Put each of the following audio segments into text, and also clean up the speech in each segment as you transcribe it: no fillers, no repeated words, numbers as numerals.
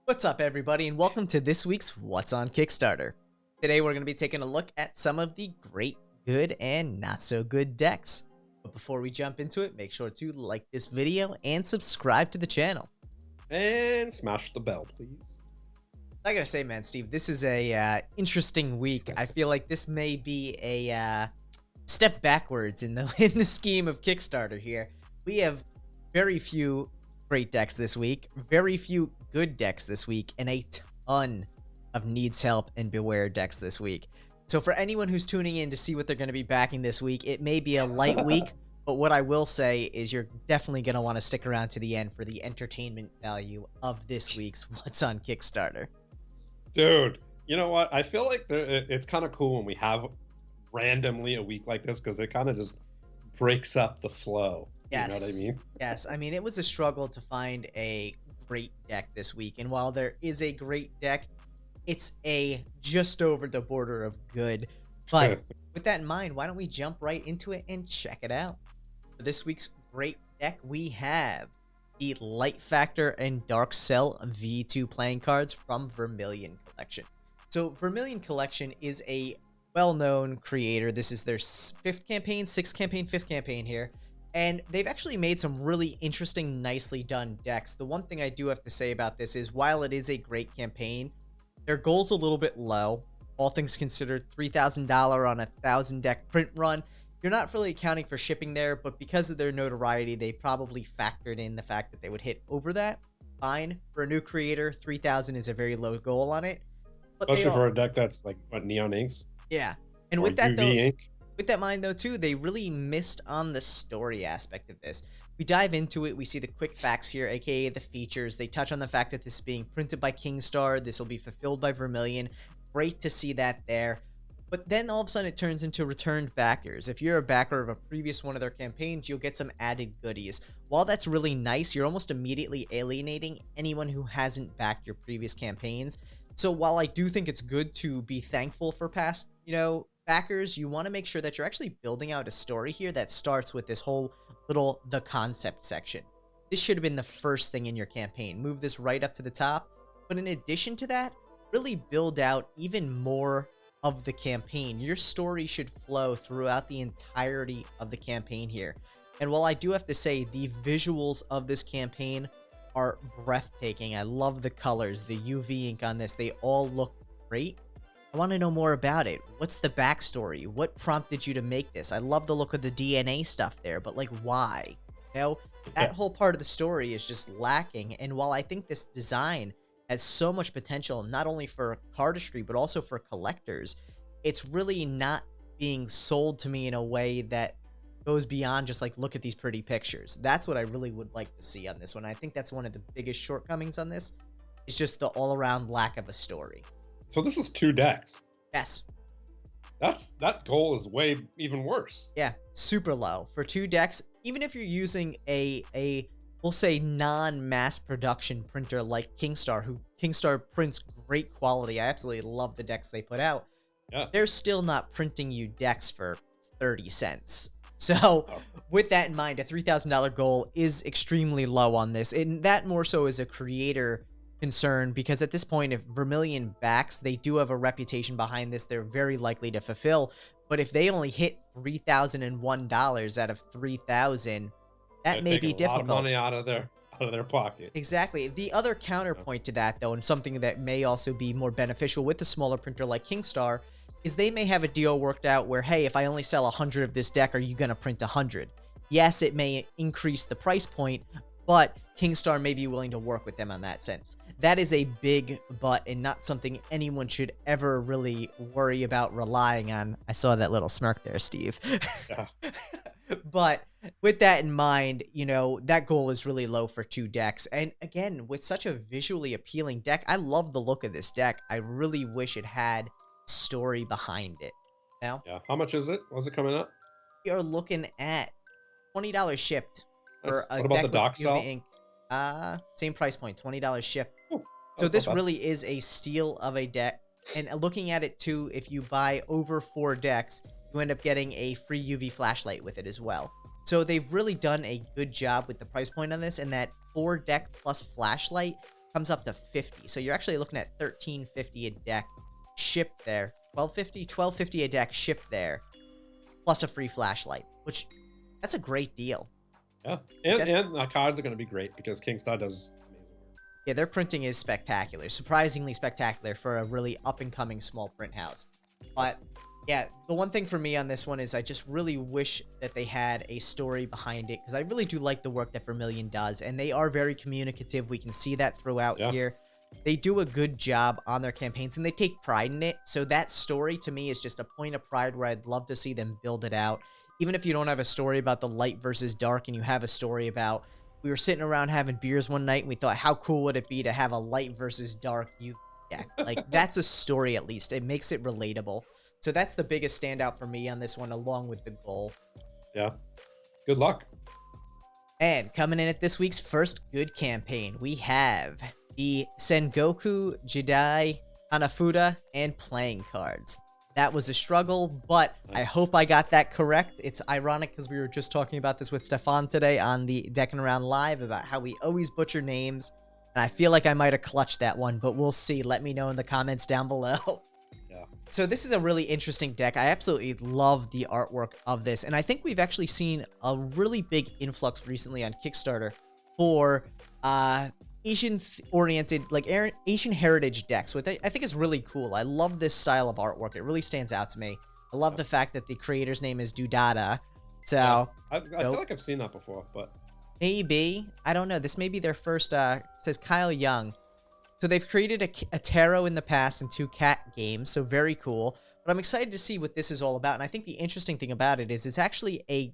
What's up, everybody, and welcome to this week's What's on Kickstarter. Today we're going to be taking a look at some of the great, good, and not so good decks. But before we jump into it, make sure to like this video and subscribe to the channel. And smash the bell, please. I gotta say, man, Steve, this is a interesting week. I feel like this may be a step backwards in the scheme of Kickstarter here. We have very few great decks this week, very few good decks this week, and a ton of needs help and beware decks this week. So for anyone who's tuning in to see what they're going to be backing this week, it may be a light week, but what I will say is you're definitely going to want to stick around to the end for the entertainment value of this week's What's on Kickstarter. Dude, you know what? I feel like it's kind of cool when we have randomly a week like this because it kind of just breaks up the flow. Yes. You know what I mean? Yes. I mean, it was a struggle to find a great deck this week. And while there is a great deck, it's a just over the border of good. But with that in mind, why don't we jump right into it and check it out? For this week's great deck, we have the Light Factor and Dark Cell V2 playing cards from Vermillion Collection. So Vermillion Collection is a well-known creator. This is their fifth campaign here. And they've actually made some really interesting, nicely done decks. The one thing I do have to say about this is while it is a great campaign, their goal's a little bit low. All things considered, $3,000 on a 1,000 deck print run. You're not really accounting for shipping there, but because of their notoriety, they probably factored in the fact that they would hit over that. Fine. For a new creator, 3,000 is a very low goal on it. But especially for a deck that's like, what, neon inks? Yeah. And with that, though, with that in mind, though, too, they really missed on the story aspect of this. We dive into it. We see the quick facts here, aka the features. They touch on the fact that this is being printed by Kingstar. This will be fulfilled by Vermillion. Great to see that there. But then all of a sudden it turns into returned backers. If you're a backer of a previous one of their campaigns, you'll get some added goodies. While that's really nice, you're almost immediately alienating anyone who hasn't backed your previous campaigns. So while I do think it's good to be thankful for past, backers, you want to make sure that you're actually building out a story here that starts with this whole little the concept section. This should have been the first thing in your campaign. Move this right up to the top. But in addition to that, really build out even more of the campaign. Your story should flow throughout the entirety of the campaign here. And while I do have to say the visuals of this campaign are breathtaking, I love the colors, the UV ink on this, they all look great. I want to know more about it. What's the backstory? What prompted you to make this? I love the look of the DNA stuff there, but like why? That whole part of the story is just lacking. And while I think this design has so much potential, not only for cardistry, but also for collectors, it's really not being sold to me in a way that goes beyond just like, look at these pretty pictures. That's what I really would like to see on this one. I think that's one of the biggest shortcomings on this. It's just the all-around lack of a story. So this is 2 decks. Yes. That goal is way even worse. Yeah, super low. For 2 decks, even if you're using a we'll say non-mass production printer like Kingstar, who Kingstar prints great quality. I absolutely love the decks they put out. Yeah. They're still not printing you decks for 30 cents. So with that in mind, a $3,000 goal is extremely low on this. And that more so is a creator concern, because at this point, if Vermillion backs, they do have a reputation behind this. They're very likely to fulfill. But if they only hit $3,001 out of 3,000, that may be difficult. A lot of money out of their pocket. Exactly. The other counterpoint to that, though, and something that may also be more beneficial with a smaller printer like Kingstar, is they may have a deal worked out where, hey, if I only sell 100 of this deck, are you going to print 100? Yes, it may increase the price point, but Kingstar may be willing to work with them on that sense. That is a big but and not something anyone should ever really worry about relying on. I saw that little smirk there, Steve. Yeah. But with that in mind, that goal is really low for 2 decks. And again, with such a visually appealing deck, I love the look of this deck. I really wish it had story behind it. Yeah. How much is it? What's it coming up? We are looking at $20 shipped for a what about deck the dock with cell? ink. Same price point, $20 shipped. Ooh, so this really is a steal of a deck. And looking at it too, if you buy over 4 decks, you end up getting a free UV flashlight with it as well. So they've really done a good job with the price point on this, and that 4 deck plus flashlight comes up to 50. So you're actually looking at $13.50 a deck shipped there. $12.50 a deck shipped there, plus a free flashlight, which that's a great deal. Yeah, and the cards are going to be great because Kingstar does amazing work. Yeah, their printing is spectacular, surprisingly spectacular for a really up-and-coming small print house. But yeah, the one thing for me on this one is I just really wish that they had a story behind it, because I really do like the work that Vermillion does, and they are very communicative. We can see that throughout here. They do a good job on their campaigns, and they take pride in it. So that story, to me, is just a point of pride where I'd love to see them build it out. Even if you don't have a story about the light versus dark, and you have a story about, we were sitting around having beers one night, and we thought, how cool would it be to have a light versus dark youth deck? Like, that's a story, at least. It makes it relatable. So that's the biggest standout for me on this one, along with the goal. Yeah. Good luck. And coming in at this week's first good campaign, we have the Sengoku, Jidai, Hanafuda, and playing cards. That was a struggle, but I hope I got that correct. It's ironic because we were just talking about this with Stefan today on the Deckin Around Live about how we always butcher names. And I feel like I might have clutched that one, but we'll see. Let me know in the comments down below. Yeah. So this is a really interesting deck. I absolutely love the artwork of this. And I think we've actually seen a really big influx recently on Kickstarter for Asian-oriented, like Asian heritage decks, which I think is really cool. I love this style of artwork. It really stands out to me. I love the fact that the creator's name is DuDaDa. So yeah. I feel like I've seen that before, but maybe, I don't know. This may be their first, says Kyle Young. So they've created a tarot in the past and 2 cat games, so very cool. But I'm excited to see what this is all about. And I think the interesting thing about it is it's actually a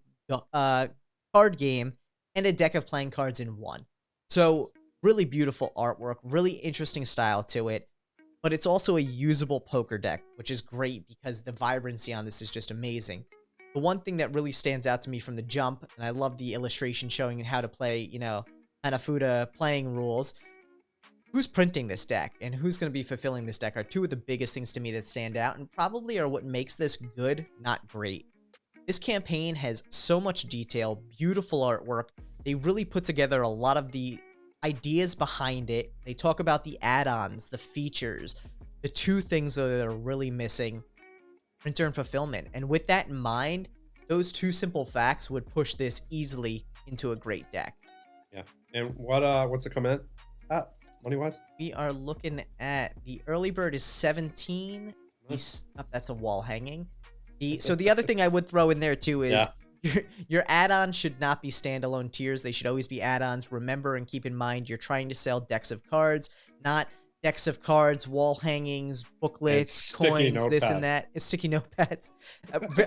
card game and a deck of playing cards in one. So really beautiful artwork, really interesting style to it, but it's also a usable poker deck, which is great because the vibrancy on this is just amazing. The one thing that really stands out to me from the jump, and I love the illustration showing how to play, you know, Hanafuda playing rules, who's printing this deck and who's going to be fulfilling this deck are two of the biggest things to me that stand out and probably are what makes this good, not great. This campaign has so much detail, beautiful artwork. They really put together a lot of the ideas behind it. They talk about the add-ons, the features, the 2 things that are really missing, printer and fulfillment. And with that in mind, those 2 simple facts would push this easily into a great deck. Yeah. And what's the comment? Money-wise? We are looking at the early bird is 17. That's a wall hanging. So the other thing I would throw in there too is your add-ons should not be standalone tiers. They should always be add-ons. Remember and keep in mind you're trying to sell decks of cards, not decks of cards, wall hangings, booklets, coins, this and that. It's sticky notepads.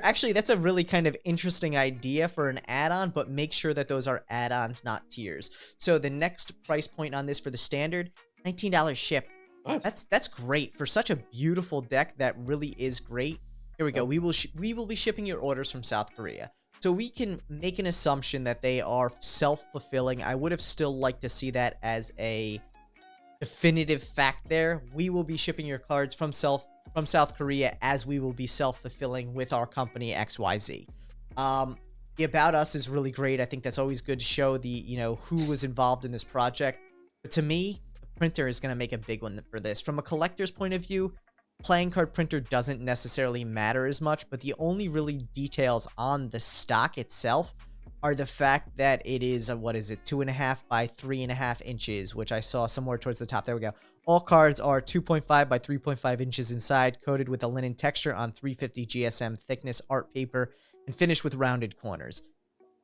Actually, that's a really kind of interesting idea for an add-on, but make sure that those are add-ons, not tiers. So the next price point on this for the standard, $19 shipped. Nice. That's great for such a beautiful deck that really is great. Here we go. We will be shipping your orders from South Korea. So we can make an assumption that they are self-fulfilling. I would have still liked to see that as a definitive fact there. We will be shipping your cards from South Korea as we will be self-fulfilling with our company XYZ. The About Us is really great. I think that's always good to show the, you know, who was involved in this project. But to me, the printer is going to make a big one for this. From a collector's point of view, playing card printer doesn't necessarily matter as much, but the only really details on the stock itself are the fact that it is a, 2.5 by 3.5 inches, which I saw somewhere towards the top. There we go. All cards are 2.5 by 3.5 inches inside, coated with a linen texture on 350 GSM thickness art paper, and finished with rounded corners.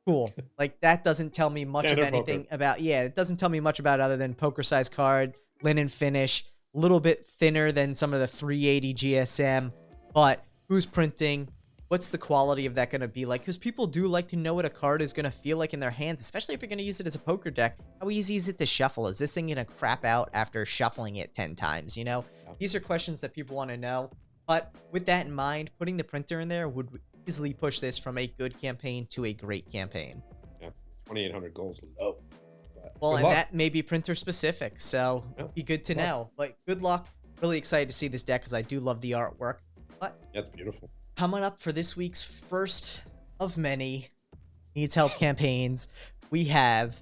Cool. Like, that doesn't tell me much of anything about, it doesn't tell me much about other than poker size card, linen finish, a little bit thinner than some of the 380 GSM, but who's printing? What's the quality of that going to be like? Because people do like to know what a card is going to feel like in their hands, especially if you're going to use it as a poker deck. How easy is it to shuffle? Is this thing going to crap out after shuffling it 10 times, you know? These are questions that people want to know. But with that in mind, putting the printer in there would easily push this from a good campaign to a great campaign. Yeah, 2,800 goals. Oh. Well, and that may be printer specific, so be good to know. But good luck. Really excited to see this deck because I do love the artwork. But yeah, it's beautiful. Coming up for this week's first of many Needs Help campaigns, we have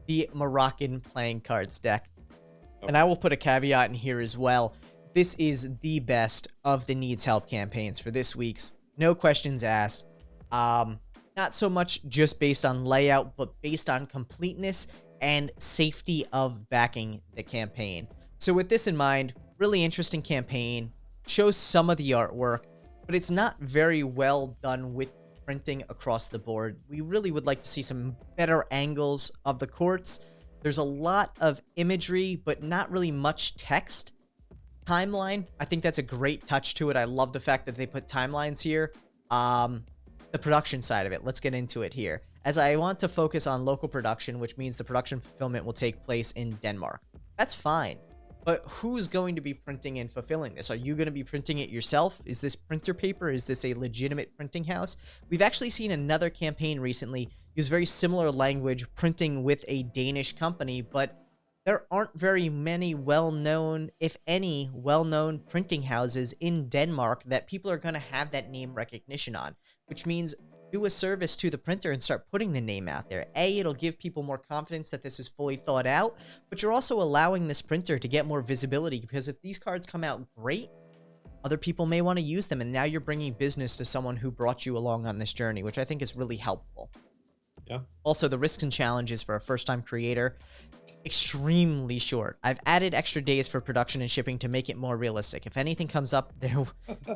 the Moroccan playing cards deck. And I will put a caveat in here as well. This is the best of the needs help campaigns for this week's. No questions asked. Not so much just based on layout, but based on completeness and safety of backing the campaign. So with this in mind, really interesting campaign. Shows some of the artwork, but it's not very well done with printing across the board. We really would like to see some better angles of the courts. There's a lot of imagery, but not really much text. Timeline, I think that's a great touch to it. I love the fact that they put timelines here. The production side of it, let's get into it here. As I want to focus on local production, which means the production fulfillment will take place in Denmark. That's fine. But who's going to be printing and fulfilling this? Are you going to be printing it yourself? Is this printer paper? Is this a legitimate printing house? We've actually seen another campaign recently use very similar language, printing with a Danish company, but there aren't very many well-known, if any, well-known printing houses in Denmark that people are going to have that name recognition on, which means do a service to the printer and start putting the name out there. A, it'll give people more confidence that this is fully thought out, but you're also allowing this printer to get more visibility, because if these cards come out great, other people may want to use them, and now you're bringing business to someone who brought you along on this journey, which I think is really helpful. Yeah. Also, the risks and challenges for a first-time creator, extremely short. I've added extra days for production and shipping to make it more realistic. If anything comes up there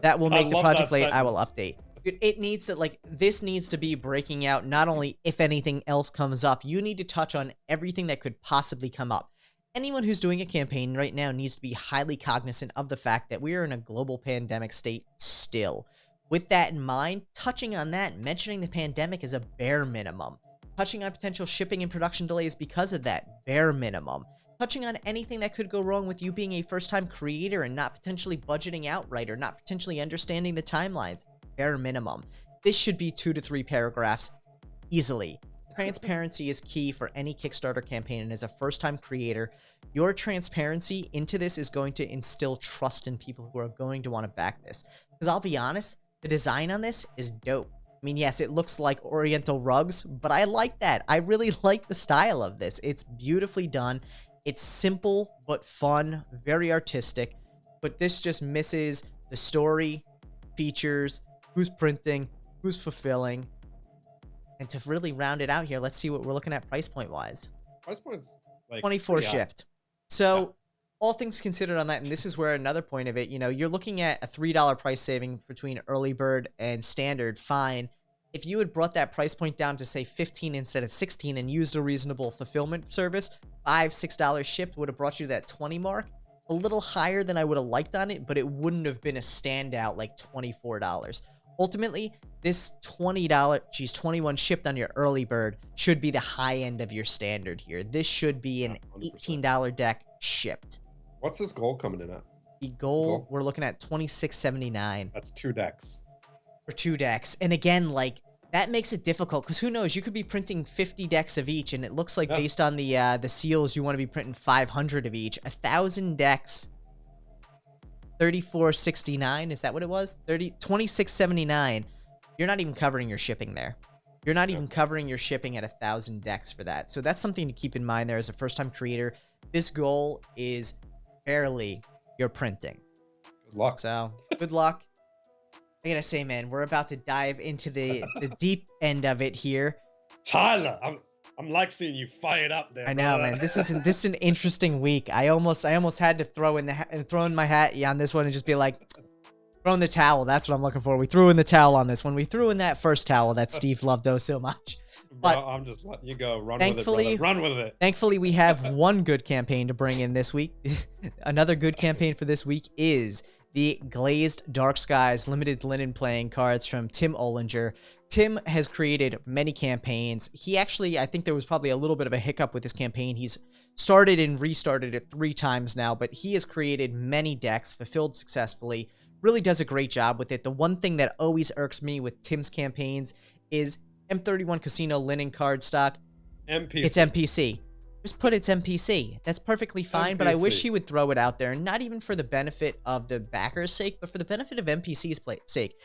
that will make the project late, I will update. It needs to, like, this needs to be breaking out not only if anything else comes up, you need to touch on everything that could possibly come up. Anyone who's doing a campaign right now needs to be highly cognizant of the fact that we are in a global pandemic state still. With that in mind, touching on that, mentioning the pandemic is a bare minimum. Touching on potential shipping and production delays because of that, bare minimum. Touching on anything that could go wrong with you being a first-time creator and not potentially budgeting outright or not potentially understanding the timelines, bare minimum. This should be 2 to 3 paragraphs easily. Transparency is key for any Kickstarter campaign, and as a first-time creator, your transparency into this is going to instill trust in people who are going to want to back this. Because I'll be honest, the design on this is dope. I mean, yes, it looks like Oriental rugs, but I like that. I really like the style of this. It's beautifully done. It's simple but fun, very artistic, but this just misses the story, features, who's printing, who's fulfilling. And to really round it out here, let's see what we're looking at price point wise. Price point's like 24 shipped. So all things considered on that, and this is where another point of it, you know, you're looking at a $3 price saving between early bird and standard, fine. If you had brought that price point down to say 15 instead of 16 and used a reasonable fulfillment service, $5, $6 shipped would have brought you to that 20 mark. A little higher than I would have liked on it, but it wouldn't have been a standout like $24. Ultimately, this $21 shipped on your early bird should be the high end of your standard here. This should be an $18 deck shipped. What's this goal coming in at? The goal, we're looking at $26.79. That's 2 decks. For 2 decks. And again, like, that makes it difficult, because who knows, you could be printing 50 decks of each, and it looks like based on the seals, you want to be printing 500 of each. 1,000 decks, $34.69, is that what it was? $26.79. You're not even covering your shipping there. You're not even covering your shipping at 1,000 decks for that. So that's something to keep in mind there as a first-time creator. This goal is barely your printing. Good luck. So, good luck. I gotta say, man, we're about to dive into the deep end of it here. Tyler, I'm like seeing you fired up there. I know, man. This is an interesting week. I almost had to throw in my hat on this one and just be like, throw in the towel. That's what I'm looking for. We threw in the towel on this one. We threw in that first towel that Steve loved so much. But bro, I'm just letting you go. Run with it, brother. Run with it. Thankfully, we have one good campaign to bring in this week. Another good campaign for this week is the Glazed Dark Skies limited linen playing cards from Tim Olinger. Tim has created many campaigns. He actually, I think there was probably a little bit of a hiccup with this campaign. He's started and restarted it 3 times now, but he has created many decks, fulfilled successfully, really does a great job with it. The one thing that always irks me with Tim's campaigns is M31 Casino linen card stock. NPC. It's NPC. Just put it's NPC. That's perfectly fine, but I wish he would throw it out there, not even for the benefit of the backer's sake, but for the benefit of NPC's sake.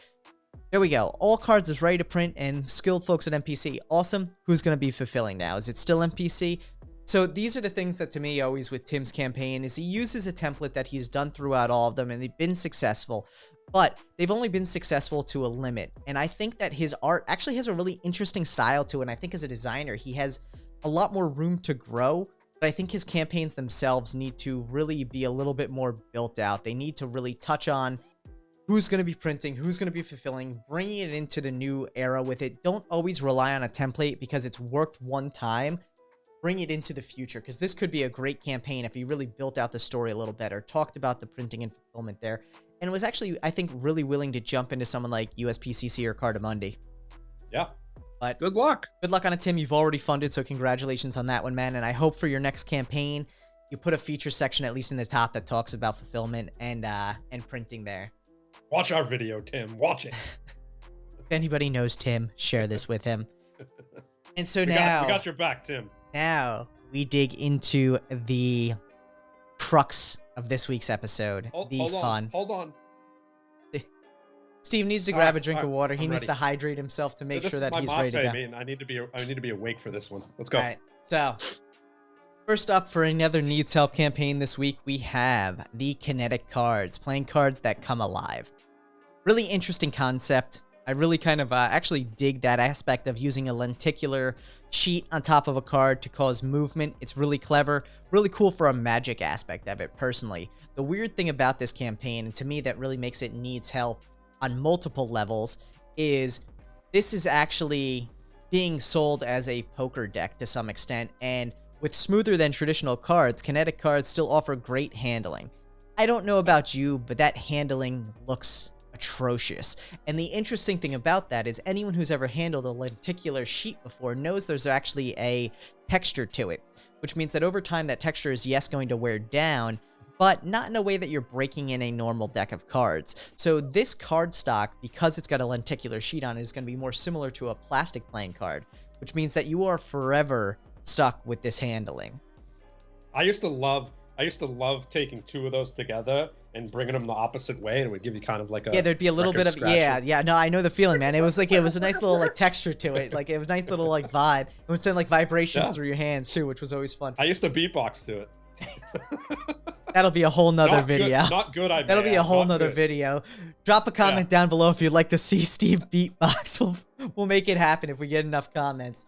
There we go. All cards is ready to print, and skilled folks at NPC. Awesome. Who's going to be fulfilling now? Is it still NPC? So these are the things that to me always with Tim's campaign is he uses a template that he's done throughout all of them and they've been successful, but they've only been successful to a limit. And I think that his art actually has a really interesting style to it. And I think as a designer, he has a lot more room to grow, but I think his campaigns themselves need to really be a little bit more built out. They need to really touch on who's going to be printing, who's going to be fulfilling, bringing it into the new era with it. Don't always rely on a template because it's worked one time. Bring it into the future, because this could be a great campaign if he really built out the story a little better, talked about the printing and fulfillment there, and was actually, I think, really willing to jump into someone like USPCC or CardsbyAmani. Yeah. But good luck. Good luck on it, Tim. You've already funded, so congratulations on that one, man. And I hope for your next campaign, you put a feature section at least in the top that talks about fulfillment and printing there. Watch our video, Tim. Watch it. If anybody knows Tim, share this with him. And so we got your back, Tim. Now we dig into the crux of this week's episode. Hold on. Steve needs to grab a drink of water. He needs to hydrate himself to make sure that he's ready to go. Man. I need to be awake for this one. Let's go. All right. So, first up for another Needs Help campaign this week, we have the kinetic cards, playing cards that come alive. Really interesting concept. I really kind of actually dig that aspect of using a lenticular sheet on top of a card to cause movement. It's really clever, really cool for a magic aspect of it, personally. The weird thing about this campaign, and to me that really makes it Needs Help on multiple levels, is this is actually being sold as a poker deck to some extent, and with smoother than traditional cards, kinetic cards still offer great handling. I don't know about you, but that handling looks atrocious. And the interesting thing about that is anyone who's ever handled a lenticular sheet before knows there's actually a texture to it, which means that over time that texture is, yes, going to wear down, but not in a way that you're breaking in a normal deck of cards. So this card stock, because it's got a lenticular sheet on it, is going to be more similar to a plastic playing card, which means that you are forever stuck with this handling. I used to love taking two of those together and bringing them the opposite way, and it would give you kind of like a there'd be a little bit of no, I know the feeling, man. It was a nice little like texture to it, like it was a nice little like vibe. It would send like vibrations through your hands too, which was always fun. I used to beatbox to it. That'll be a whole nother video. Not good. That'll be a whole nother video. Drop a comment down below if you'd like to see Steve beatbox. We'll make it happen if we get enough comments.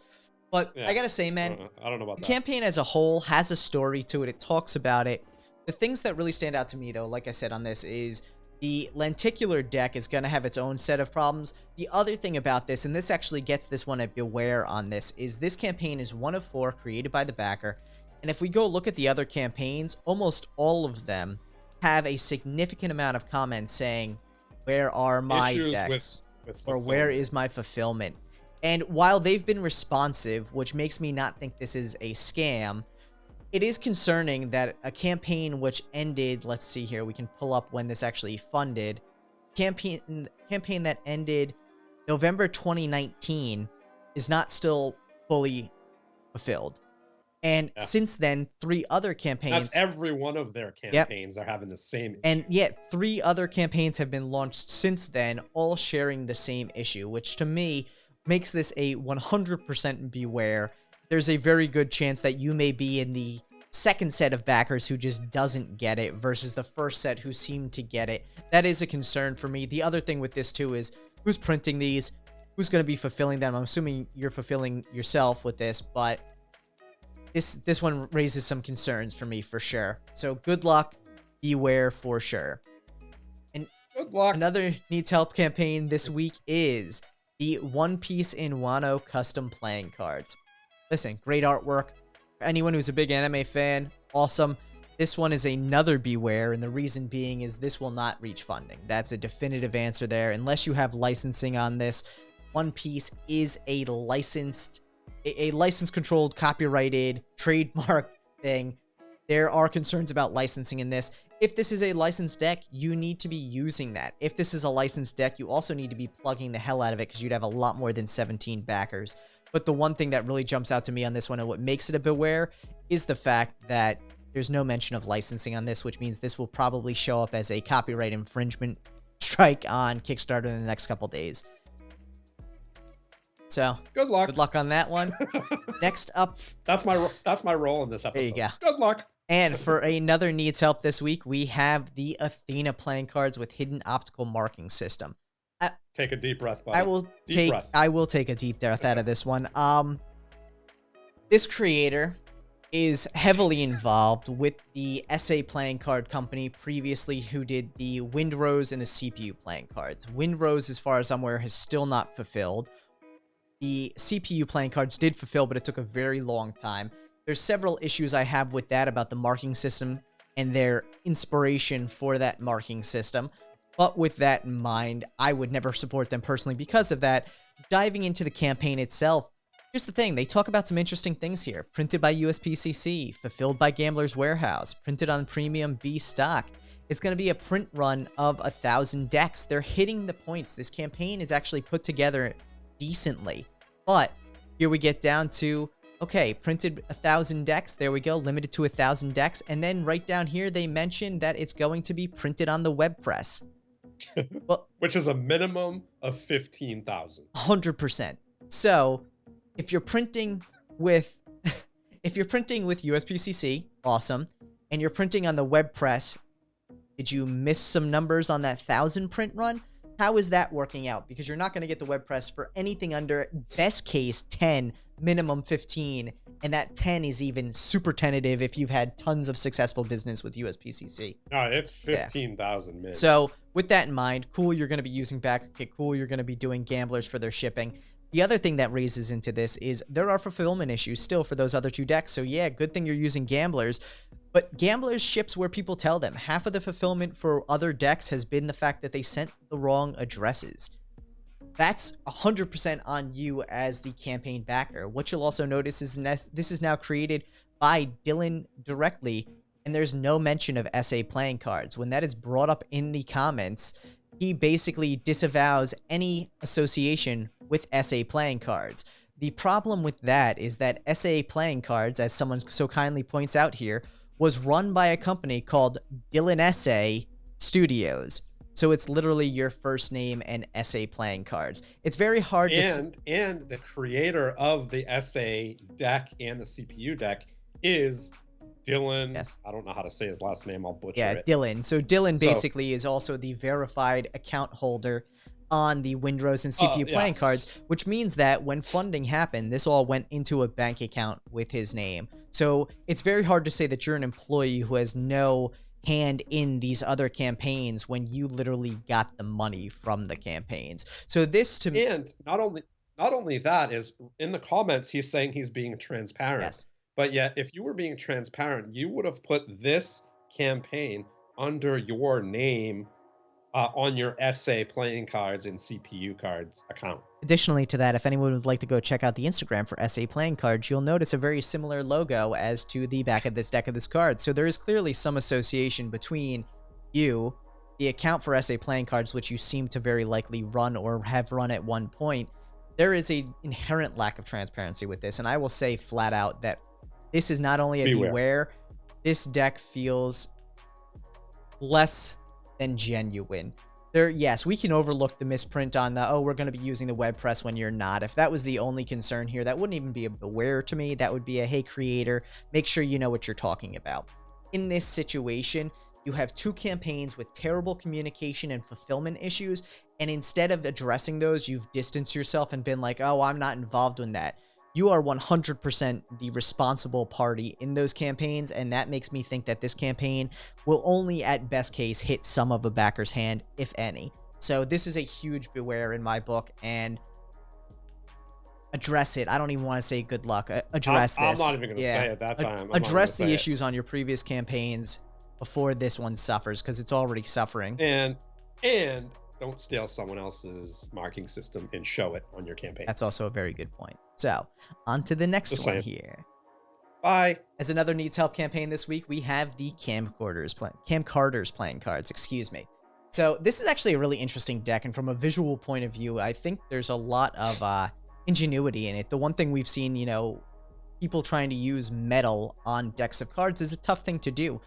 But I gotta say, man, I don't know about the campaign as a whole has a story to it. It talks about it. The things that really stand out to me, though, like I said on this, is the lenticular deck is going to have its own set of problems. The other thing about this, and this actually gets this one at Beware on this, is this campaign is one of 4 created by the backer. And if we go look at the other campaigns, almost all of them have a significant amount of comments saying, where are my decks? Or where is my fulfillment? And while they've been responsive, which makes me not think this is a scam, it is concerning that a campaign which ended, let's see here, we can pull up when this actually funded, campaign that ended November 2019 is not still fully fulfilled. And since then, 3 other campaigns... That's every one of their campaigns are having the same issue. And yet, 3 other campaigns have been launched since then, all sharing the same issue, which to me makes this a 100% beware. There's a very good chance that you may be in the second set of backers who just doesn't get it versus the first set who seem to get it. That is a concern for me. The other thing with this too is who's printing these, who's going to be fulfilling them. I'm assuming you're fulfilling yourself with this, but this one raises some concerns for me for sure. So good luck, beware for sure. And good luck. Another Needs Help campaign this week is the One Piece in Wano custom playing cards. Listen, great artwork. For anyone who's a big anime fan, awesome. This one is another beware, and the reason being is this will not reach funding. That's a definitive answer there. Unless you have licensing on this, One Piece is a license-controlled, copyrighted, trademark thing. There are concerns about licensing in this. If this is a licensed deck, you need to be using that. If this is a licensed deck, you also need to be plugging the hell out of it because you'd have a lot more than 17 backers. But the one thing that really jumps out to me on this one and what makes it a beware is the fact that there's no mention of licensing on this, which means this will probably show up as a copyright infringement strike on Kickstarter in the next couple days. So good luck. Good luck on that one. Next up, that's my role in this episode. There you go. Good luck. And for another needs help this week, we have the Athena playing cards with hidden optical marking system. Take a deep breath, buddy. I will take a deep breath out of this one. This creator is heavily involved with the SA playing card company previously who did the Windrose and the CPU playing cards. Windrose, as far as I'm aware, has still not fulfilled. The CPU playing cards did fulfill, but it took a very long time. There's several issues I have with that about the marking system and their inspiration for that marking system. But with that in mind, I would never support them personally because of that. Diving into the campaign itself, here's the thing. They talk about some interesting things here. Printed by USPCC, fulfilled by Gambler's Warehouse, printed on premium B stock. It's going to be a print run of 1,000 decks. They're hitting the points. This campaign is actually put together decently. But here we get down to, okay, printed 1,000 decks. There we go, limited to 1,000 decks. And then right down here, they mention that it's going to be printed on the web press. Well, which is a minimum of 15,000. 100%. So if you're printing with USPCC, awesome, and you're printing on the web press, did you miss some numbers on that 1,000 print run? How is that working out? Because you're not going to get the web press for anything under, best case, 10, minimum 15, and that 10 is even super tentative if you've had tons of successful business with USPCC. No, it's 15,000 min. So with that in mind, cool, you're going to be using BackerKit. Cool, you're going to be doing Gamblers for their shipping. The other thing that raises into this is there are fulfillment issues still for those other two decks. So yeah, good thing you're using Gamblers. But Gamblers ships where people tell them. Half of the fulfillment for other decks has been the fact that they sent the wrong addresses. That's 100% on you as the campaign backer. What you'll also notice is this is now created by Dylan directly, and there's no mention of SA playing cards. When that is brought up in the comments, he basically disavows any association with SA playing cards. The problem with that is that SA playing cards, as someone so kindly points out here, was run by a company called Dylan SA Studios. So it's literally your first name and SA playing cards. It's very hard to... And the creator of the SA deck and the CPU deck is Dylan. Yes. I don't know how to say his last name. I'll butcher it. Yeah, Dylan. So Dylan basically is also the verified account holder on the Windrose and CPU playing cards, which means that when funding happened, this all went into a bank account with his name. So it's very hard to say that you're an employee who has no hand in these other campaigns when you literally got the money from the campaigns. So this to me... And not only that is in the comments, he's saying he's being transparent. Yes. But yet, if you were being transparent, you would have put this campaign under your name on your SA playing cards and CPU cards account. Additionally to that, if anyone would like to go check out the Instagram for SA playing cards, you'll notice a very similar logo as to the back of this deck of this card. So there is clearly some association between you, the account for SA playing cards, which you seem to very likely run or have run at one point. There is an inherent lack of transparency with this, and I will say flat out that this is not only a beware, this deck feels less than genuine. Yes, we can overlook the misprint on the, oh, we're going to be using the web press when you're not. If that was the only concern here, that wouldn't even be a beware to me. That would be a, hey, creator, make sure you know what you're talking about. In this situation, you have two campaigns with terrible communication and fulfillment issues, and instead of addressing those, you've distanced yourself and been like, oh, I'm not involved in that. You are 100% the responsible party in those campaigns, and that makes me think that this campaign will only, at best case, hit some of a backer's hand, if any. So this is a huge beware in my book, and address it. I don't even want to say good luck. Address this. I'm not even going to say it that time. Address the issues on your previous campaigns before this one suffers, because it's already suffering. And don't steal someone else's marking system and show it on your campaign. That's also a very good point. So, on to the next one here. Bye. As another needs help campaign this week, we have the camcorders playing cards, excuse me. So, this is actually a really interesting deck, and from a visual point of view, I think there's a lot of ingenuity in it. The one thing we've seen, you know, people trying to use metal on decks of cards is a tough thing to do.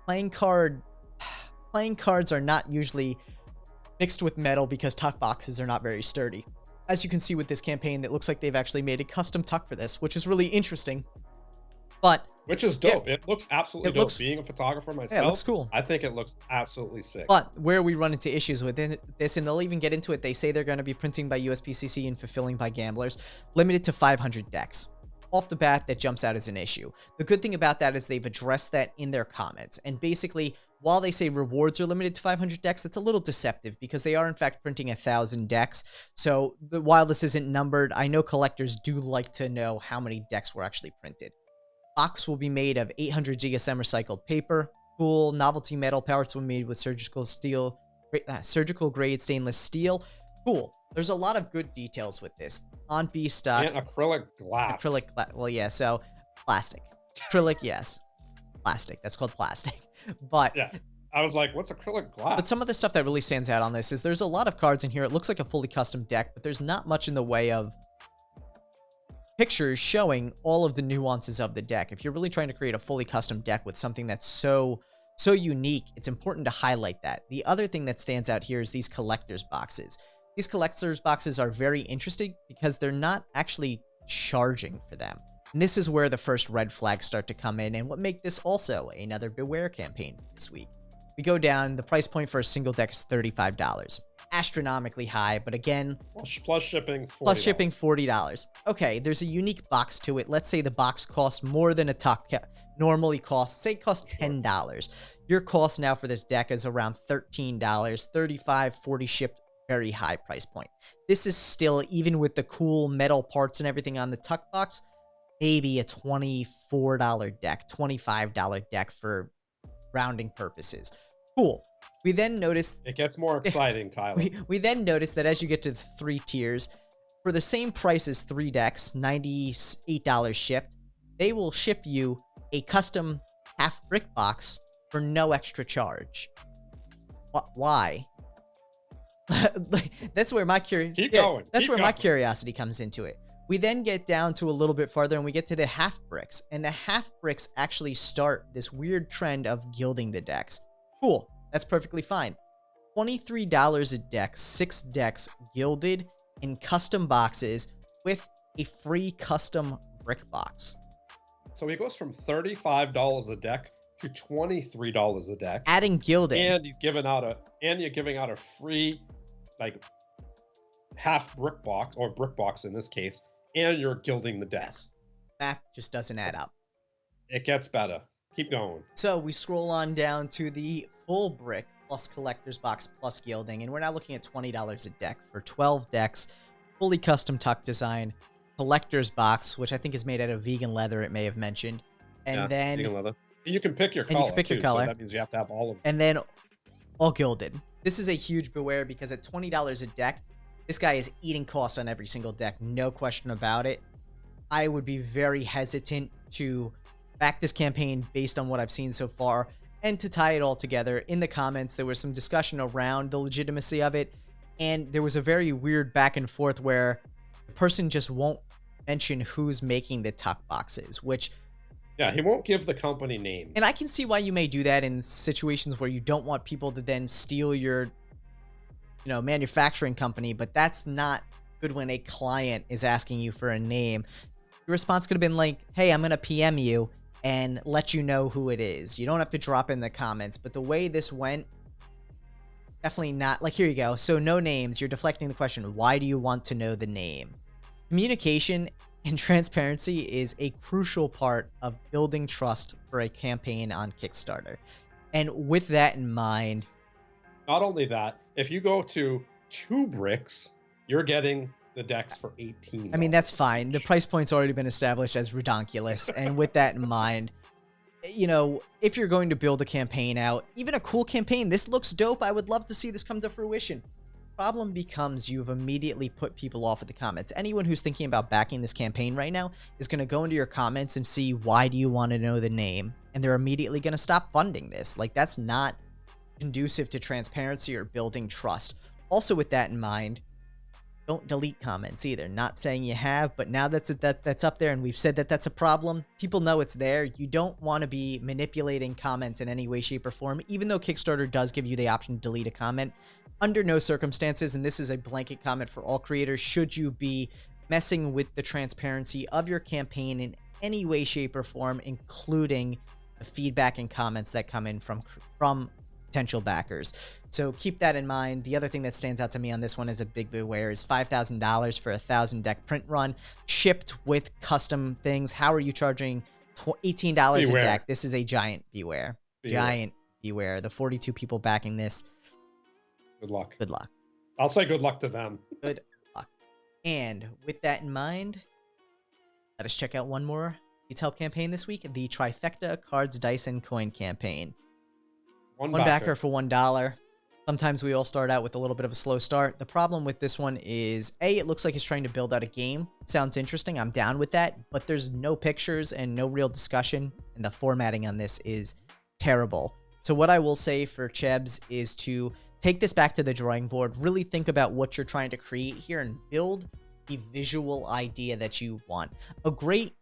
Playing cards are not usually mixed with metal because talk boxes are not very sturdy. as you can see with this campaign, it looks like they've actually made a custom tuck for this, which is really interesting. But which is dope. It looks absolutely dope. Being a photographer myself, yeah, it looks cool. I think it looks absolutely sick. But where we run into issues within this, and they'll even get into it, they say they're going to be printing by USPCC and fulfilling by gamblers, limited to 500 decks. Off the bat, that jumps out as an issue. The good thing about that is they've addressed that in their comments. And basically, while they say rewards are limited to 500 decks, it's a little deceptive because they are in fact printing 1,000 decks. So while this isn't numbered, I know collectors do like to know how many decks were actually printed. Box will be made of 800 GSM recycled paper. Cool. Novelty metal parts will be made with surgical grade stainless steel. Cool. There's a lot of good details with this. On B stock. And acrylic glass. Well, yeah, so plastic. Acrylic, yes. Plastic. That's called plastic. But yeah, I was like, what's acrylic glass? But some of the stuff that really stands out on this is there's a lot of cards in here. It looks like a fully custom deck, but there's not much in the way of pictures showing all of the nuances of the deck. If you're really trying to create a fully custom deck with something that's so unique, it's important to highlight that. The other thing that stands out here is these collector's boxes. These collector's boxes are very interesting because they're not actually charging for them. And this is where the first red flags start to come in and what make this also another Beware campaign this week. We go down, the price point for a single deck is $35. Astronomically high, but again, plus shipping, plus shipping $40. Okay, there's a unique box to it. Let's say the box costs more than a tuck normally costs. Say it costs $10. Your cost now for this deck is around $13, $35, $40 shipped, very high price point. This is still, even with the cool metal parts and everything on the tuck box, maybe a $24 deck, $25 deck for rounding purposes. Cool. We then notice it gets more exciting, Tyler. We then notice that as you get to the 3 tiers, for the same price as 3 decks, $98 shipped, they will ship you a custom half brick box for no extra charge. Why? That's where my curiosity comes into it. We then get down to a little bit farther and we get to the half bricks, and the half bricks actually start this weird trend of gilding the decks. Cool. That's perfectly fine. $23 a deck, 6 decks gilded in custom boxes with a free custom brick box. So he goes from $35 a deck to $23 a deck. Adding gilding. And you're giving out a free like half brick box, or brick box in this case, and you're gilding the decks. Math just doesn't add up. It gets better. Keep going. So we scroll on down to the full brick plus collector's box plus gilding, and we're now looking at $20 a deck for 12 decks, fully custom tuck design, collector's box, which I think is made out of vegan leather, it may have mentioned. And then vegan leather. And you can pick your color. So that means you have to have all of them. And then all gilded. This is a huge Beware because at $20 a deck, this guy is eating costs on every single deck, no question about it. I would be very hesitant to back this campaign based on what I've seen so far. And to tie it all together, in the comments, there was some discussion around the legitimacy of it. And there was a very weird back and forth where the person just won't mention who's making the tuck boxes, which... Yeah, he won't give the company name. And I can see why you may do that in situations where you don't want people to then steal your, manufacturing company, but that's not good when a client is asking you for a name. Your response could have been like, hey, I'm going to PM you and let you know who it is. You don't have to drop in the comments, but the way this went, definitely not. Like, here you go. So no names. You're deflecting the question. Why do you want to know the name? Communication and transparency is a crucial part of building trust for a campaign on Kickstarter. And with that in mind... Not only that, if you go to 2 bricks, you're getting the decks for $18. I mean, that's fine. The price point's already been established as redonkulous. And with that in mind, if you're going to build a campaign out, even a cool campaign, this looks dope. I would love to see this come to fruition. Problem becomes you've immediately put people off with the comments. Anyone who's thinking about backing this campaign right now is going to go into your comments and see, why do you want to know the name? And they're immediately going to stop funding this. Like, that's not conducive to transparency or building trust. Also, with that in mind, don't delete comments either. Not saying you have, but now that's up there and we've said that that's a problem. People know it's there. You don't want to be manipulating comments in any way, shape, or form, even though Kickstarter does give you the option to delete a comment. Under no circumstances, and this is a blanket comment for all creators, should you be messing with the transparency of your campaign in any way, shape, or form, including the feedback and comments that come in from potential backers. So keep that in mind. The other thing that stands out to me on this one is a big beware is $5,000 for a 1,000 deck print run shipped with custom things. How are you charging $18 a deck? This is a giant beware. Giant beware. The 42 people backing this. Good luck. Good luck. I'll say good luck to them. Good luck. And with that in mind, let us check out one more detail campaign this week, the Trifecta Cards, Dice, and Coin campaign. One backer for $1. Sometimes we all start out with a little bit of a slow start. The problem with this one is, A, it looks like he's trying to build out a game. Sounds interesting. I'm down with that. But there's no pictures and no real discussion. And the formatting on this is terrible. So what I will say for Chebs is to take this back to the drawing board. Really think about what you're trying to create here and build the visual idea that you want. A great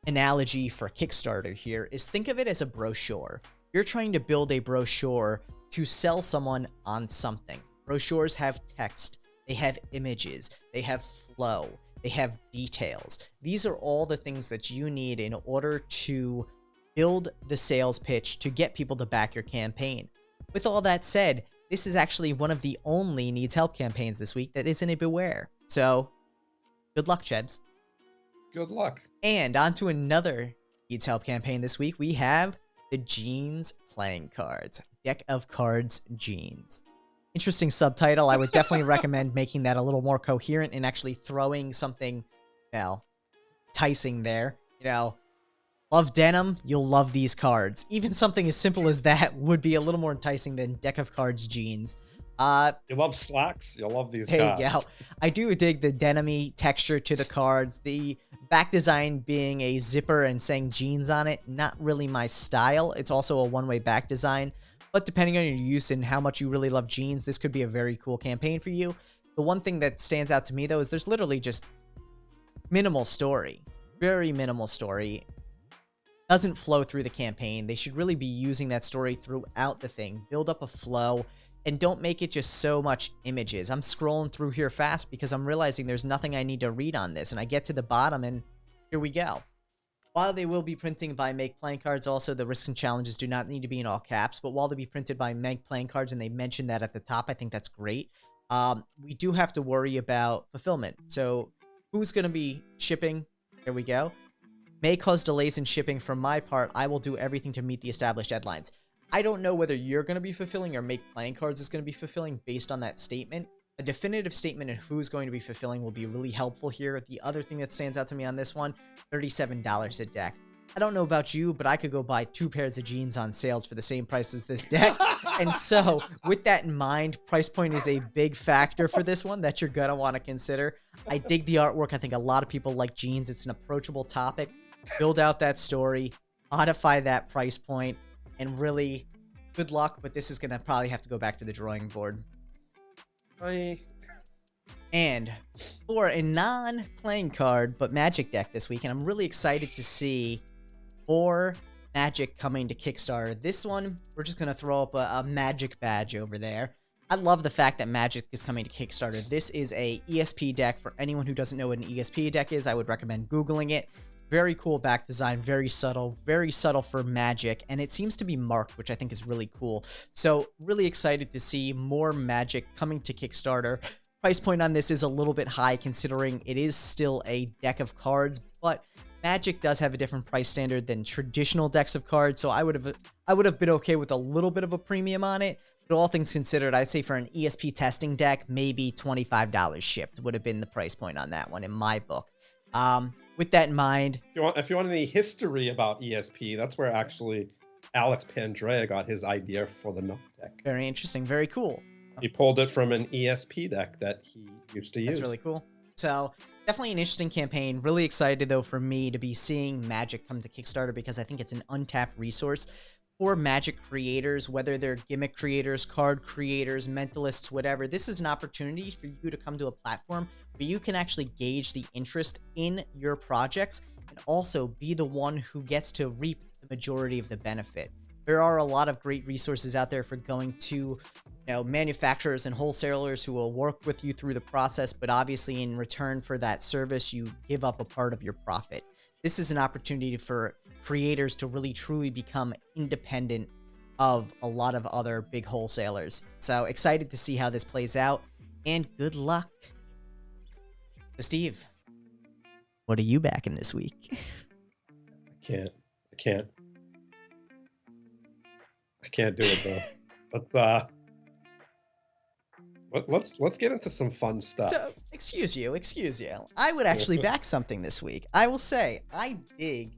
analogy for Kickstarter here is think of it as a brochure. You're trying to build a brochure to sell someone on something. Brochures have text, they have images, they have flow, they have details. These are all the things that you need in order to build the sales pitch to get people to back your campaign. With all that said, this is actually one of the only needs help campaigns this week that isn't a beware. So, good luck, Chebs. Good luck. And on to another needs help campaign this week. We have the Jeans playing cards. Deck of Cards Jeans. Interesting subtitle. I would definitely recommend making that a little more coherent and actually throwing something, you know, enticing there. You know, love denim, you'll love these cards. Even something as simple as that would be a little more enticing than Deck of Cards Jeans. You love slacks, you'll love these cards. There you go. I do dig the denim-y texture to the cards. The back design being a zipper and saying jeans on it, not really my style. It's also a one-way back design. But depending on your use and how much you really love jeans, this could be a very cool campaign for you. The one thing that stands out to me, though, is there's literally just minimal story. Very minimal story. Doesn't flow through the campaign. They should really be using that story throughout the thing. Build up a flow. And don't make it just so much images. I'm scrolling through here fast because I'm realizing there's nothing I need to read on this. And I get to the bottom and here we go. While they will be printing by Make Playing Cards, also the risks and challenges do not need to be in all caps. But while they'll be printed by Make Playing Cards, and they mentioned that at the top, I think that's great. We do have to worry about fulfillment. So who's going to be shipping? There we go. May cause delays in shipping. From my part, I will do everything to meet the established deadlines. I don't know whether you're going to be fulfilling or Make Playing Cards is going to be fulfilling based on that statement. A definitive statement of who's going to be fulfilling will be really helpful here. The other thing that stands out to me on this one, $37 a deck. I don't know about you, but I could go buy 2 pairs of jeans on sales for the same price as this deck. And so with that in mind, price point is a big factor for this one that you're going to want to consider. I dig the artwork. I think a lot of people like jeans. It's an approachable topic. Build out that story, modify that price point. And really, good luck, but this is going to probably have to go back to the drawing board. Bye. And for a non-playing card, but Magic deck this week, and I'm really excited to see more Magic coming to Kickstarter. This one, we're just going to throw up a Magic badge over there. I love the fact that Magic is coming to Kickstarter. This is a ESP deck. For anyone who doesn't know what an ESP deck is, I would recommend Googling it. Very cool back design, very subtle for Magic, and it seems to be marked, which I think is really cool. So really excited to see more Magic coming to Kickstarter. Price point on this is a little bit high considering it is still a deck of cards, but Magic does have a different price standard than traditional decks of cards, so I would have been okay with a little bit of a premium on it. But all things considered, I'd say for an ESP testing deck, maybe $25 shipped would have been the price point on that one in my book. With that in mind, if you want any history about ESP, that's where actually Alex Pandrea got his idea for the Note deck. Very interesting, very cool. He pulled it from an ESP deck that he used to use. That's really cool. So definitely an interesting campaign. Really excited though for me to be seeing Magic come to Kickstarter because I think it's an untapped resource for Magic creators, whether they're gimmick creators, card creators, mentalists, whatever. This is an opportunity for you to come to a platform where you can actually gauge the interest in your projects and also be the one who gets to reap the majority of the benefit. There are a lot of great resources out there for going to, manufacturers and wholesalers who will work with you through the process, but obviously in return for that service, you give up a part of your profit. This is an opportunity for creators to really truly become independent of a lot of other big wholesalers. So excited to see how this plays out, and good luck. So Steve, what are you backing this week? I can't do it though. Let's get into some fun stuff. So, excuse you. I would actually back something this week. I will say, I dig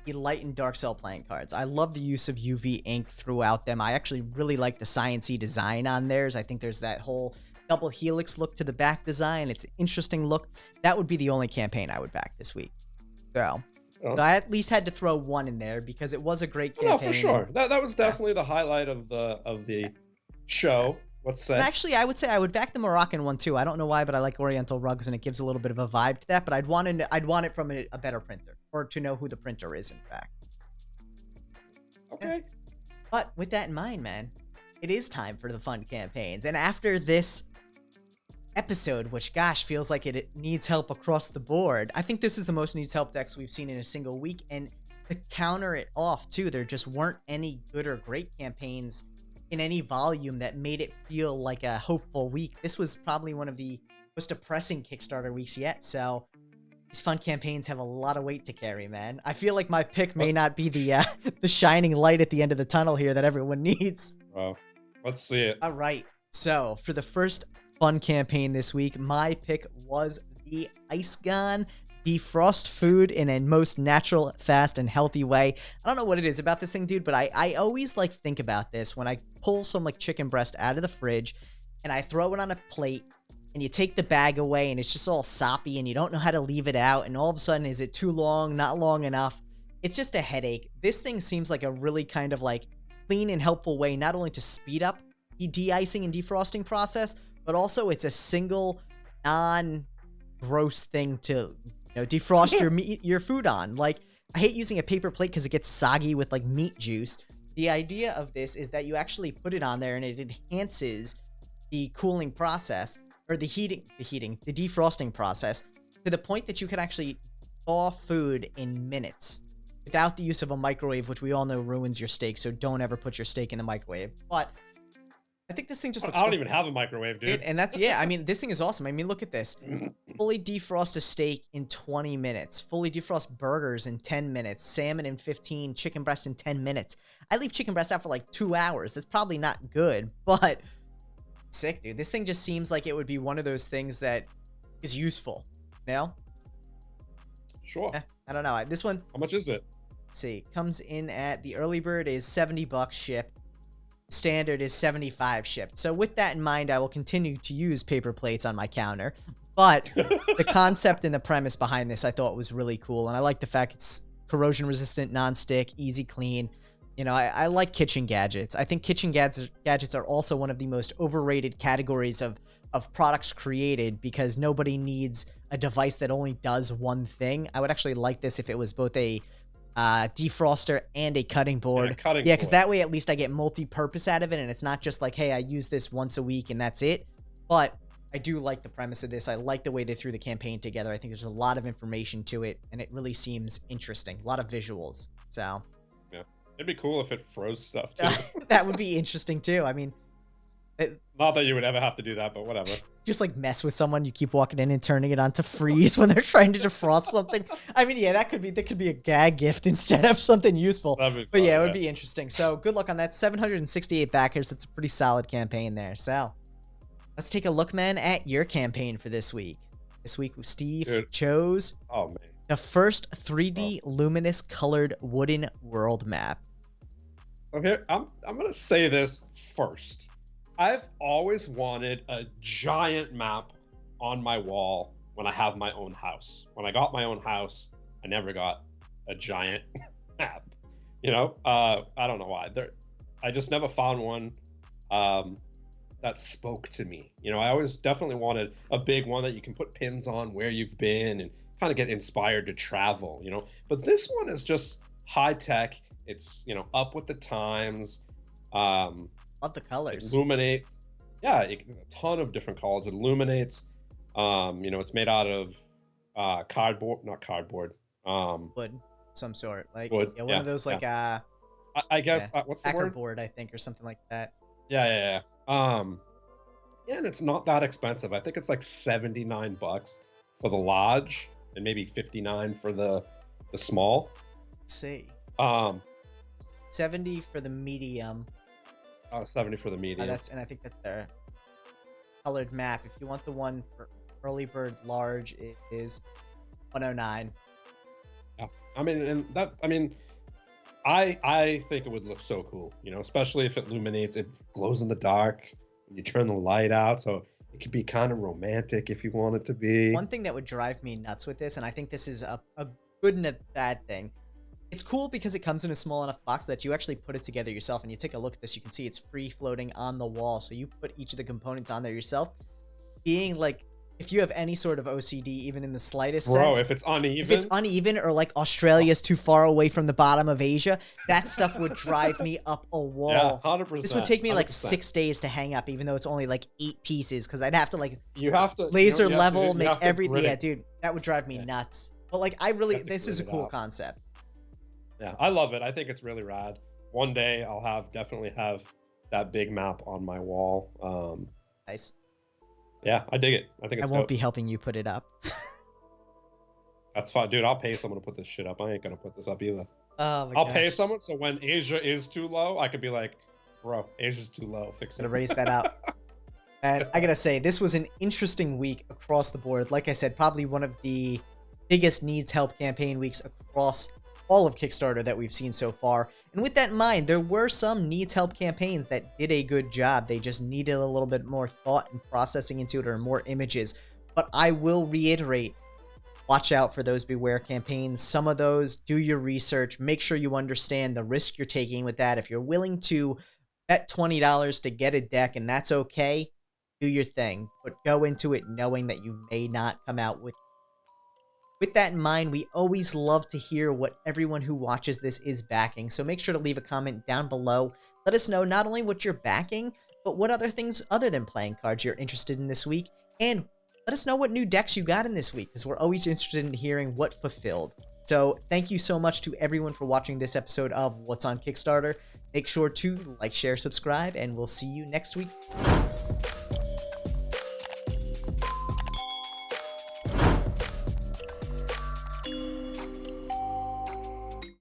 the light and dark cell playing cards. I love the use of UV ink throughout them. I actually really like the sciencey design on theirs. I think there's that whole double helix look to the back design. It's an interesting look. That would be the only campaign I would back this week. So I at least had to throw one in there because it was a great campaign. No, for sure. That was definitely the highlight of the show. What's that? Actually, I would say I would back the Moroccan one too. I don't know why, but I like Oriental rugs and it gives a little bit of a vibe to that. But I'd want it from a better printer, or to know who the printer is, in fact. Okay. Yeah. But with that in mind, man, it is time for the fun campaigns. And after this episode, which gosh feels like it needs help across the board, I think this is the most needs help decks we've seen in a single week. And to counter it off too, there just weren't any good or great campaigns in any volume that made it feel like a hopeful week. This was probably one of the most depressing Kickstarter weeks yet, so these fun campaigns have a lot of weight to carry, man. I feel like my pick may not be the shining light at the end of the tunnel here that everyone needs. Well, let's see it. All right, so for the first fun campaign this week, my pick was the ICEGONE Defrost food in a most natural, fast, and healthy way. I don't know what it is about this thing, dude, but I always think about this when I pull some chicken breast out of the fridge and I throw it on a plate and you take the bag away and it's just all soppy and you don't know how to leave it out, and all of a sudden, is it too long, not long enough? It's just a headache. This thing seems like a really kind of clean and helpful way not only to speed up the de-icing and defrosting process, but also it's a single non-gross thing to defrost your food on. I hate using a paper plate because it gets soggy with meat juice. The idea of this is that you actually put it on there and it enhances the cooling process, or the defrosting process, to the point that you can actually thaw food in minutes without the use of a microwave, which we all know ruins your steak. So don't ever put your steak in the microwave. But I think this thing just looks... I don't even have a microwave, dude. And that's, yeah, I mean, this thing is awesome. I mean, look at this. Fully defrost a steak in 20 minutes. Fully defrost burgers in 10 minutes. Salmon in 15. Chicken breast in 10 minutes. I leave chicken breast out for 2 hours. That's probably not good, but sick, dude. This thing just seems like it would be one of those things that is useful, Sure. I don't know. This one... How much is it? Let's see. Comes in at... The early bird is $70 shipped. Standard is $75 shipped. So with that in mind, I will continue to use paper plates on my counter. But the concept and the premise behind this I thought was really cool. And I like the fact it's corrosion resistant, non-stick, easy clean. I like kitchen gadgets. I think kitchen gadgets are also one of the most overrated categories of products created, because nobody needs a device that only does one thing. I would actually like this if it was both a defroster and a cutting board. Yeah, because that way at least I get multi-purpose out of it, and it's not just hey, I use this once a week and that's it. But I do like the premise of this. I like the way they threw the campaign together. I think there's a lot of information to it, and it really seems interesting. A lot of visuals. So yeah, it'd be cool if it froze stuff too. That would be interesting too. I mean, not that you would ever have to do that, but whatever. Just mess with someone, you keep walking in and turning it on to freeze when they're trying to defrost something. I mean, yeah, that could be a gag gift instead of something useful. But yeah, it would be interesting. So good luck on that. 768 backers. That's a pretty solid campaign there. So let's take a look, man, at your campaign for this week. This week, Steve chose the first 3D Luminous colored wooden world map. Okay, I'm gonna say this first. I've always wanted a giant map on my wall when I have my own house. When I got my own house, I never got a giant map. You know, I don't know why. I just never found one that spoke to me. You know, I always definitely wanted a big one that you can put pins on where you've been and kind of get inspired to travel, you know. But this one is just high tech. It's, you know, up with the times. Love the colors. Illuminates. Yeah, a ton of different colors. It illuminates. You know, it's made out of cardboard, not cardboard. Wood, some sort. Like Wood. yeah, one of those like I guess what's the word? board, I think, or something like that. Yeah. Yeah, and it's not that expensive. I think it's like $79 for the large and maybe 59 for the small. Let's see. 70 for the medium. 70 for the medium. And I think that's their colored map. If you want the one for early bird large, it is 109. Yeah. I mean, and that, I mean, I think it would look so cool, you know, especially if it illuminates, it glows in the dark when you turn the light out. So it could be kind of romantic if you want it to be. One thing that would drive me nuts with this, and I think this is a good and a bad thing. It's cool because it comes in a small enough box that you actually put it together yourself, and you take a look at this, you can see it's free floating on the wall. So you put each of the components on there yourself. Being like, if you have any sort of OCD, even in the slightest sense. If it's uneven or like Australia's too far away from the bottom of Asia, that stuff would drive me up a wall. Yeah, 100%. This would take me 100%. like 6 days to hang up, even though it's only like 8 pieces, because I'd have to like laser level, make everything. Yeah, dude, that would drive me nuts. But like, this is a cool concept. Yeah, I love it. I think it's really rad. One day I'll definitely have that big map on my wall. Nice. Yeah, I dig it. I think it's I won't dope. be helping you put it up. That's fine, dude. I'll pay someone to put this shit up. I ain't gonna put this up either. Oh my I'll pay someone so when Asia is too low, I could be like, bro, Asia's too low. Fix it. Gotta raise that up. And I gotta say, this was an interesting week across the board. Like I said, probably one of the biggest needs help campaign weeks across all of Kickstarter that we've seen so far. And with that in mind, there were some needs help campaigns that did a good job. They just needed a little bit more thought and processing into it, or more images. But I will reiterate, watch out for those beware campaigns. Some of those, do your research. Make sure you understand the risk you're taking with that. If you're willing to bet $20 to get a deck, and that's okay, do your thing. But go into it knowing that you may not come out with. With that in mind, we always love to hear what everyone who watches this is backing, so make sure to leave a comment down below. Let us know not only what you're backing, but what other things other than playing cards you're interested in this week, and let us know what new decks you got in this week, because we're always interested in hearing what fulfilled. So thank you so much to everyone for watching this episode of What's on Kickstarter. Make sure to like, share, subscribe, and we'll see you next week.